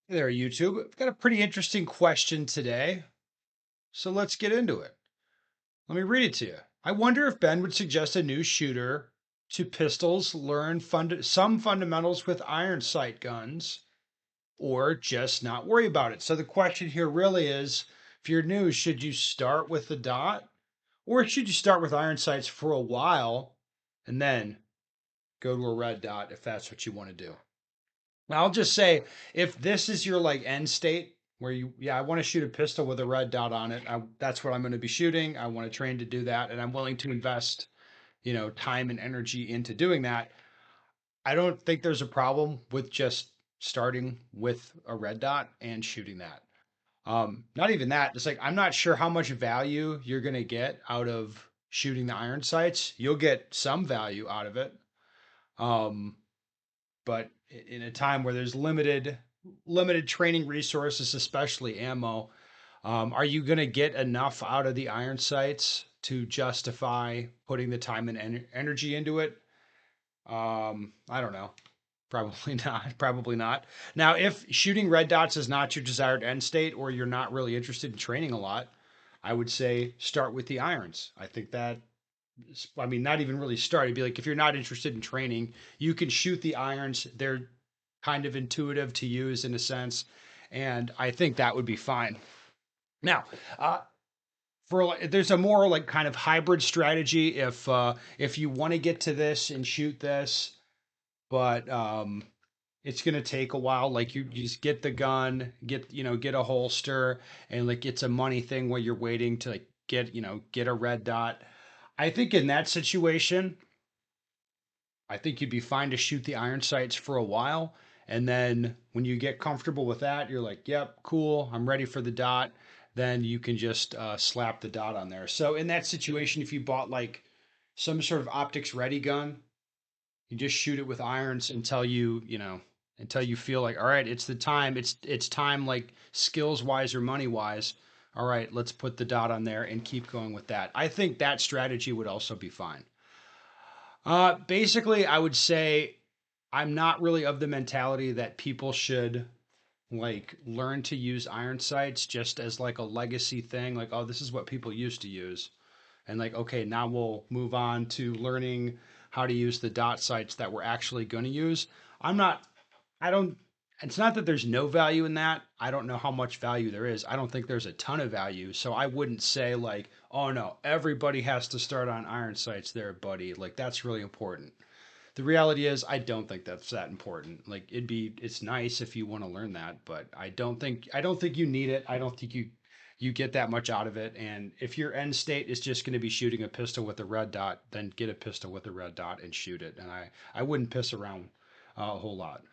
Hey there, YouTube. I've got a pretty interesting question today, so let's get into it. Let me read it to you. I wonder if Ben would suggest a new shooter to pistols learn some fundamentals with iron sight guns or just not worry about it. So the question here really is, if you're new, should you start with the dot or should you start with iron sights for a while and then go to a red dot if that's what you want to do? I'll just say if this is your like end state where I want to shoot a pistol with a red dot on it. That's what I'm going to be shooting. I want to train to do that, and I'm willing to invest, time and energy into doing that. I don't think there's a problem with just starting with a red dot and shooting that. Not even that. It's like I'm not sure how much value you're going to get out of shooting the iron sights. You'll get some value out of it. Um, but in a time where there's limited training resources, especially ammo, are you going to get enough out of the iron sights to justify putting the time and energy into it? I don't know. Probably not. Probably not. Now, if shooting red dots is not your desired end state, or you're not really interested in training a lot, I would say start with the irons. I think that, I mean, not even really start. It'd be like if you're not interested in training, you can shoot the irons. They're kind of intuitive to use in a sense, and I think that would be fine. Now, uh, there's a more like kind of hybrid strategy if you want to get to this and shoot this, but it's gonna take a while. Like you just get the gun, get a holster, and like it's a money thing where you're waiting to like get a red dot. I think in that situation, I think you'd be fine to shoot the iron sights for a while. And then when you get comfortable with that, you're like, yep, cool, I'm ready for the dot. Then you can just slap the dot on there. So in that situation, if you bought like some sort of optics ready gun, you just shoot it with irons until until you feel like, all right, it's the time. It's time like skills wise or money wise. All right, let's put the dot on there and keep going with that. I think that strategy would also be fine. Basically, I would say I'm not really of the mentality that people should like learn to use iron sights just as like a legacy thing. Like, oh, this is what people used to use. And like, okay, now we'll move on to learning how to use the dot sights that we're actually going to use. I'm not, I don't, it's not that there's no value in that. I don't know how much value there is. I don't think there's a ton of value. So I wouldn't say like, oh no, everybody has to start on iron sights there, buddy. Like that's really important. The reality is I don't think that's that important. Like it's nice if you want to learn that, but I don't think you need it. I don't think you get that much out of it. And if your end state is just going to be shooting a pistol with a red dot, then get a pistol with a red dot and shoot it. And I wouldn't piss around a whole lot.